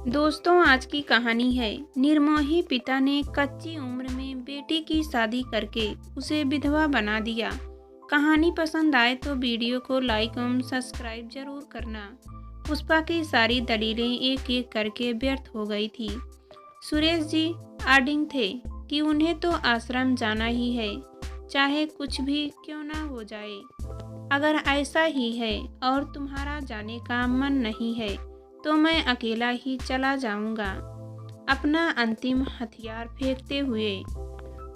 दोस्तों, आज की कहानी है निर्मोही पिता ने कच्ची उम्र में बेटी की शादी करके उसे विधवा बना दिया। कहानी पसंद आए तो वीडियो को लाइक एवं सब्सक्राइब जरूर करना। पुष्पा की सारी दलीलें एक एक करके व्यर्थ हो गई थी। सुरेश जी अडिग थे कि उन्हें तो आश्रम जाना ही है, चाहे कुछ भी क्यों ना हो जाए। अगर ऐसा ही है और तुम्हारा जाने का मन नहीं है तो मैं अकेला ही चला जाऊंगा। अपना अंतिम हथियार फेंकते हुए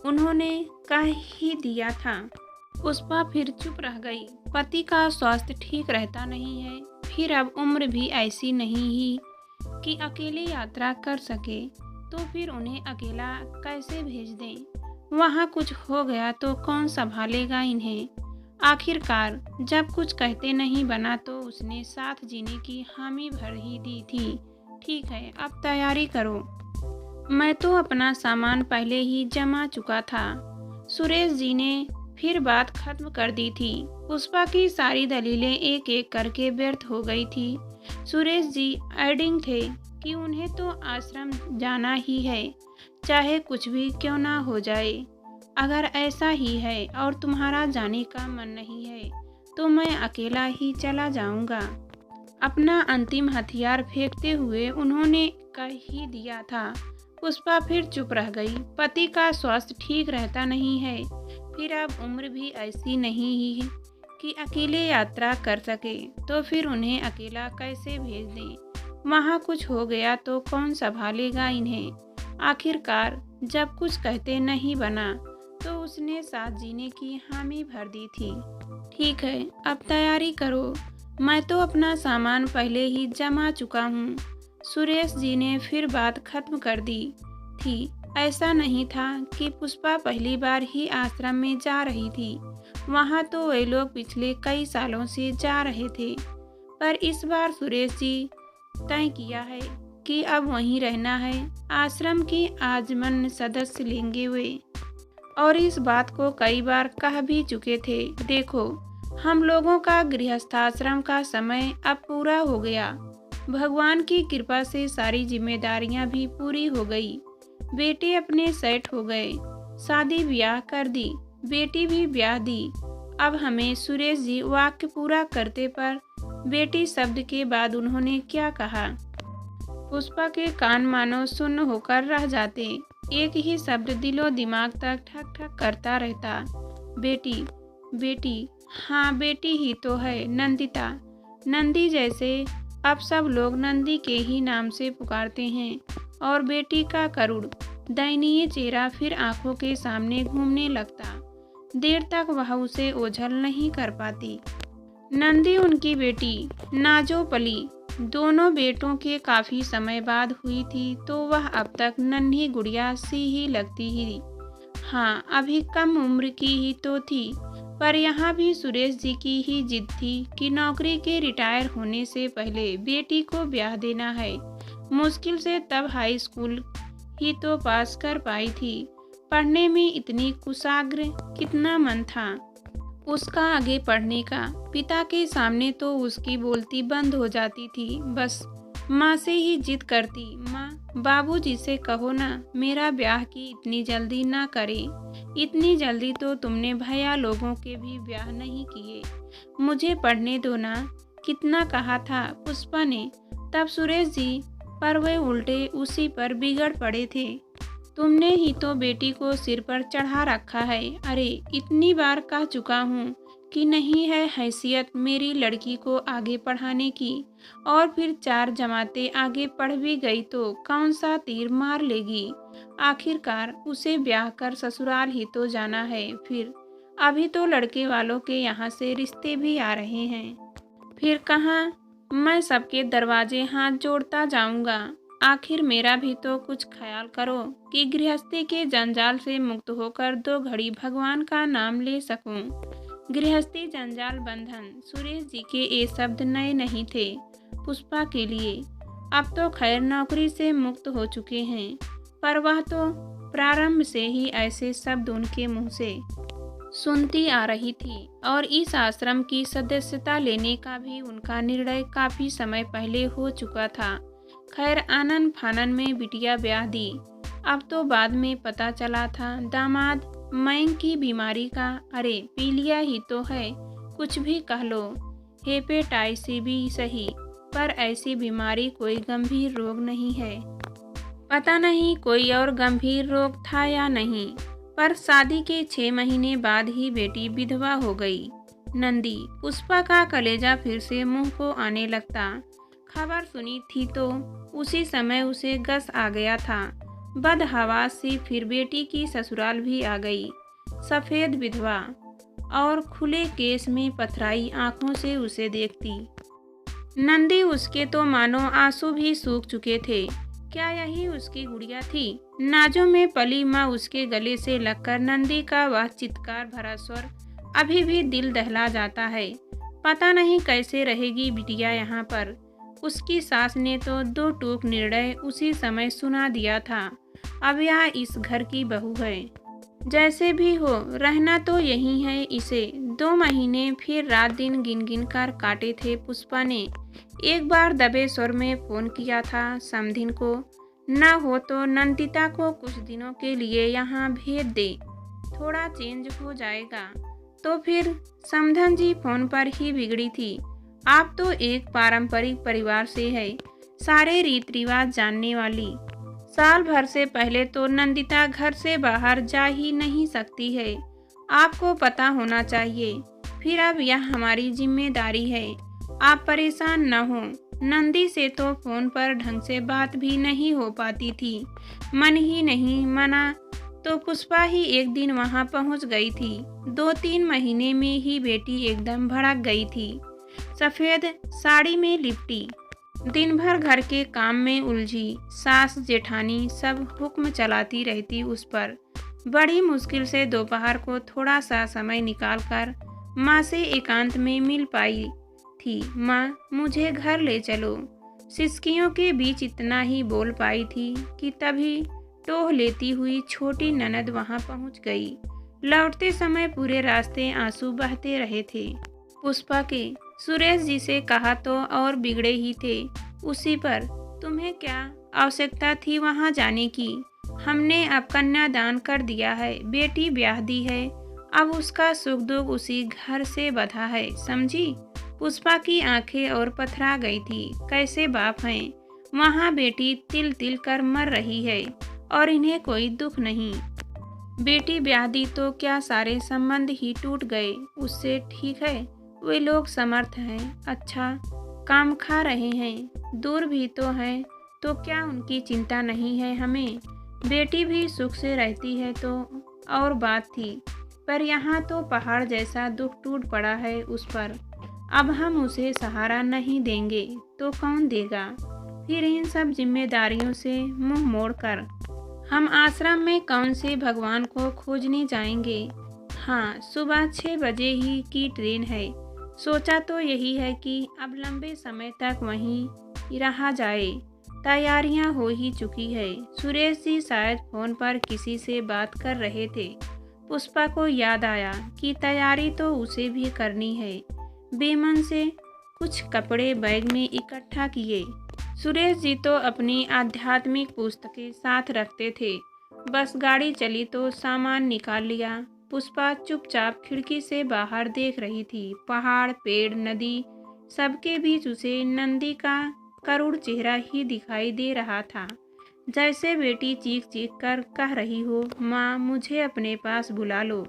उन्होंने कह ही दिया था। पुष्पा फिर चुप रह गई। पति का स्वास्थ्य ठीक रहता नहीं है, फिर अब उम्र भी ऐसी नहीं ही कि अकेले यात्रा कर सके, तो फिर उन्हें अकेला कैसे भेज दें। वहाँ कुछ हो गया तो कौन संभालेगा इन्हें। आखिरकार जब कुछ कहते नहीं बना तो उसने साथ जीने की हामी भर ही दी थी। ठीक है, अब तैयारी करो, मैं तो अपना सामान पहले ही जमा चुका था। सुरेश जी ने फिर बात खत्म कर दी थी। पुष्पा की सारी दलीलें एक एक करके व्यर्थ हो गई थी। सुरेश जी अडिग थे कि उन्हें तो आश्रम जाना ही है, चाहे कुछ भी क्यों ना हो जाए। अगर ऐसा ही है और तुम्हारा जाने का मन नहीं है तो मैं अकेला ही चला जाऊंगा। अपना अंतिम हथियार फेंकते हुए उन्होंने कह ही दिया था। पुष्पा फिर चुप रह गई। पति का स्वास्थ्य ठीक रहता नहीं है, फिर अब उम्र भी ऐसी नहीं ही कि अकेले यात्रा कर सके, तो फिर उन्हें अकेला कैसे भेज दें। वहाँ कुछ हो गया तो कौन संभालेगा इन्हें। आखिरकार जब कुछ कहते नहीं बना तो उसने साथ जीने की हामी भर दी थी। ठीक है, अब तैयारी करो, मैं तो अपना सामान पहले ही जमा चुका हूँ। सुरेश जी ने फिर बात खत्म कर दी थी। ऐसा नहीं था कि पुष्पा पहली बार ही आश्रम में जा रही थी। वहाँ तो वे लोग पिछले कई सालों से जा रहे थे, पर इस बार सुरेश जी तय किया है कि अब वहीं रहना है। आश्रम की आजीवन सदस्य लेंगे वे, और इस बात को कई बार कह भी चुके थे। देखो, हम लोगों का गृहस्थाश्रम का समय अब पूरा हो गया। भगवान की कृपा से सारी जिम्मेदारियां भी पूरी हो गई। बेटे अपने सेट हो गए, शादी ब्याह कर दी, बेटी भी ब्याह दी। अब हमें सुरेश जी वाक्य पूरा करते पर बेटी शब्द के बाद उन्होंने क्या कहा, पुष्पा के कान मानो सुन्न होकर रह जाते। एक ही शब्द दिलो दिमाग तक ठक ठक करता रहता। बेटी, बेटी, हाँ बेटी ही तो है, नंदिता, नंदी, जैसे अब सब लोग नंदी के ही नाम से पुकारते हैं। और बेटी का करुण दयनीय चेहरा फिर आंखों के सामने घूमने लगता। देर तक वह उसे ओझल नहीं कर पाती। नंदी उनकी बेटी नाजो पली दोनों बेटों के काफी समय बाद हुई थी, तो वह अब तक नन्ही गुड़िया सी ही लगती ही। हाँ, अभी कम उम्र की ही तो थी, पर यहाँ भी सुरेश जी की ही जिद थी कि नौकरी के रिटायर होने से पहले बेटी को ब्याह देना है। मुश्किल से तब हाई स्कूल ही तो पास कर पाई थी। पढ़ने में इतनी कुशाग्र, कितना मन था उसका आगे पढ़ने का। पिता के सामने तो उसकी बोलती बंद हो जाती थी। बस माँ से ही जिद करती, माँ बाबूजी से कहो ना मेरा ब्याह की इतनी जल्दी ना करे। इतनी जल्दी तो तुमने भैया लोगों के भी ब्याह नहीं किए, मुझे पढ़ने दो ना। कितना कहा था पुष्पा ने। तब सुरेश जी पर वे उल्टे उसी पर बिगड़ पड़े थे। तुमने ही तो बेटी को सिर पर चढ़ा रखा है। अरे इतनी बार कह चुका हूँ कि नहीं है हैसियत मेरी लड़की को आगे पढ़ाने की, और फिर 4 जमातें आगे पढ़ भी गई तो कौन सा तीर मार लेगी। आखिरकार उसे ब्याह कर ससुराल ही तो जाना है। फिर अभी तो लड़के वालों के यहाँ से रिश्ते भी आ रहे हैं। फिर कहाँ मैं सबके दरवाजे हाथ जोड़ता जाऊंगा। आखिर मेरा भी तो कुछ ख्याल करो कि गृहस्थी के जंजाल से मुक्त होकर 2 घड़ी भगवान का नाम ले सकूं। गृहस्थी जंजाल बंधन, सुरेश जी के ये शब्द नए नहीं थे पुष्पा के लिए। अब तो खैर नौकरी से मुक्त हो चुके हैं, पर वह तो प्रारंभ से ही ऐसे शब्द उनके मुंह से सुनती आ रही थी। और इस आश्रम की सदस्यता लेने का भी उनका निर्णय काफी समय पहले हो चुका था। खैर आनन फानन में बिटिया ब्याह दी। अब तो बाद में पता चला था दामाद मैंग की बीमारी का, अरे पीलिया ही तो है, कुछ भी कह लो, हेपेटाइटिस भी सही, पर ऐसी बीमारी कोई गंभीर रोग नहीं है। पता नहीं कोई और गंभीर रोग था या नहीं, पर शादी के 6 महीने बाद ही बेटी विधवा हो गई। नंदी पुष्पा का कलेजा फिर से मुंह को आने लगता। खबर सुनी थी तो उसी समय उसे गस आ गया था। बदहवास सी फिर बेटी की ससुराल भी आ गई, सफ़ेद विधवा, और खुले केस में पथराई आंखों से उसे देखती। नंदी उसके तो मानो आंसू भी सूख चुके थे। क्या यही उसकी गुड़िया थी? नाजों में पली माँ उसके गले से लगकर नंदी का वह चित्कार भरा स्वर अभी भी दिल दहला जाता है। पता नहीं कैसे रहेगी बिटिया यहाँ पर। उसकी सास ने तो 2 टूक निर्णय उसी समय सुना दिया था। अब यह इस घर की बहू है। जैसे भी हो रहना तो यही है इसे। 2 महीने फिर रात दिन गिन गिन कर काटे थे पुष्पा ने। एक बार दबे स्वर में फोन किया था समधिन को, न हो तो नंदिता को कुछ दिनों के लिए यहाँ भेज दे, थोड़ा चेंज हो जाएगा। तो फिर समधन जी फोन पर ही बिगड़ी थी। आप तो एक पारंपरिक परिवार से है, सारे रीत रिवाज जानने वाली। साल भर से पहले तो नंदिता घर से बाहर जा ही नहीं सकती है, आपको पता होना चाहिए। फिर अब यह हमारी जिम्मेदारी है, आप परेशान न हो। नंदी से तो फोन पर ढंग से बात भी नहीं हो पाती थी। मन ही नहीं मना तो पुष्पा ही एक दिन वहां पहुंच गई थी। 2-3 महीने में ही बेटी एकदम भड़क गई थी। सफ़ेद साड़ी में लिपटी, दिन भर घर के काम में उलझी, सास जेठानी सब हुक्म चलाती रहती उस पर। बड़ी मुश्किल से दोपहर को थोड़ा सा समय निकालकर माँ से एकांत में मिल पाई थी। माँ मुझे घर ले चलो। सिसकियों के बीच इतना ही बोल पाई थी कि तभी टोह लेती हुई छोटी ननद वहां पहुंच गई। लौटते समय पूरे रास्ते आंसू बहते रहे थे। पुष्पा के सुरेश जी से कहा तो और बिगड़े ही थे उसी पर। तुम्हें क्या आवश्यकता थी वहां जाने की? हमने अब कन्यादान कर दिया है, बेटी ब्याह दी है, अब उसका सुख दुख उसी घर से बधा है, समझी? पुष्पा की आंखें और पथरा गई थी। कैसे बाप हैं, वहाँ बेटी तिल तिल कर मर रही है और इन्हें कोई दुख नहीं। बेटी ब्याह दी तो क्या सारे संबंध ही टूट गए? उससे ठीक है वे लोग समर्थ हैं, अच्छा काम खा रहे हैं, दूर भी तो हैं, तो क्या उनकी चिंता नहीं है हमें? बेटी भी सुख से रहती है तो और बात थी, पर यहाँ तो पहाड़ जैसा दुख टूट पड़ा है उस पर। अब हम उसे सहारा नहीं देंगे तो कौन देगा? फिर इन सब जिम्मेदारियों से मुंह मोड़कर हम आश्रम में कौन से भगवान को खोजने जाएंगे? हाँ, सुबह 6 बजे ही की ट्रेन है। सोचा तो यही है कि अब लंबे समय तक वहीं रहा जाए। तैयारियां हो ही चुकी है। सुरेश जी शायद फोन पर किसी से बात कर रहे थे। पुष्पा को याद आया कि तैयारी तो उसे भी करनी है। बेमन से कुछ कपड़े बैग में इकट्ठा किए। सुरेश जी तो अपनी आध्यात्मिक पुस्तकें साथ रखते थे, बस गाड़ी चली तो सामान निकाल लिया। पुष्पा चुपचाप खिड़की से बाहर देख रही थी। पहाड़, पेड़, नदी, सबके बीच उसे नंदी का करुण चेहरा ही दिखाई दे रहा था। जैसे बेटी चीख चीख कर कह रही हो, माँ मुझे अपने पास बुला लो।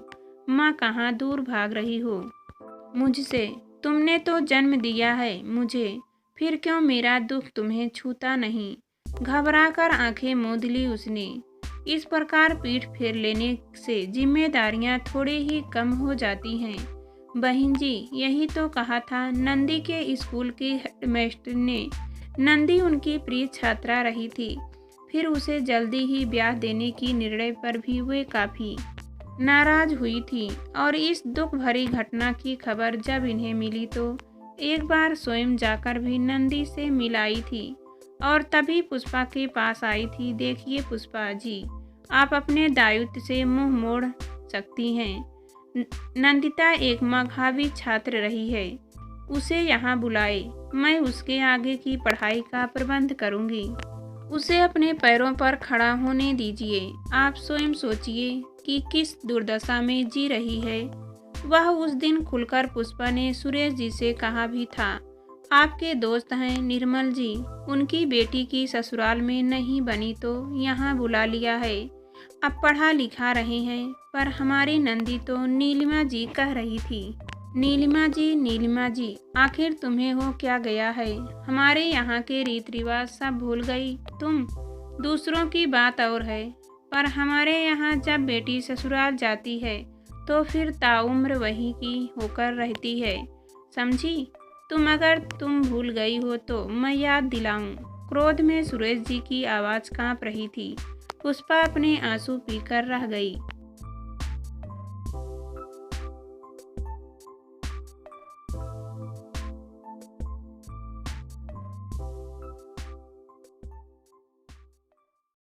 माँ कहाँ दूर भाग रही हो मुझसे? तुमने तो जन्म दिया है मुझे, फिर क्यों मेरा दुख तुम्हें छूता नहीं? घबराकर आंखें मूंद ली उसने। इस प्रकार पीठ फेर लेने से जिम्मेदारियां थोड़े ही कम हो जाती हैं। बहन जी, यही तो कहा था नंदी के स्कूल के हेडमास्टर ने। नंदी उनकी प्रिय छात्रा रही थी। फिर उसे जल्दी ही ब्याह देने की निर्णय पर भी वे काफ़ी नाराज हुई थी। और इस दुख भरी घटना की खबर जब इन्हें मिली तो एक बार स्वयं जाकर भी नंदी से मिलाई थी और तभी पुष्पा के पास आई थी। देखिए पुष्पा जी, आप अपने दायित्व से मुंह मोड़ सकती हैं। नंदिता एक मेधावी छात्र रही है, उसे यहाँ बुलाए। मैं उसके आगे की पढ़ाई का प्रबंध करूँगी। उसे अपने पैरों पर खड़ा होने दीजिए। आप स्वयं सोचिए कि किस दुर्दशा में जी रही है। वह उस दिन खुलकर पुष्पा ने सुरेश जी से कहा भी था। आपके दोस्त हैं निर्मल जी, उनकी बेटी की ससुराल में नहीं बनी तो यहाँ बुला लिया है। अब पढ़ा लिखा रहे हैं। पर हमारी नंदी तो नीलिमा जी कह रही थी। नीलिमा जी, आखिर तुम्हें हो क्या गया है? हमारे यहाँ के रीत रिवाज सब भूल गई तुम? दूसरों की बात और है, पर हमारे यहाँ जब बेटी ससुराल जाती है तो फिर ताउम्र वहीं की होकर रहती है, समझी? अगर तुम भूल गई हो तो मैं याद दिलाऊं। क्रोध में सुरेश जी की आवाज़ कांप रही थी। पुष्पा अपने आंसू पीकर रह गई।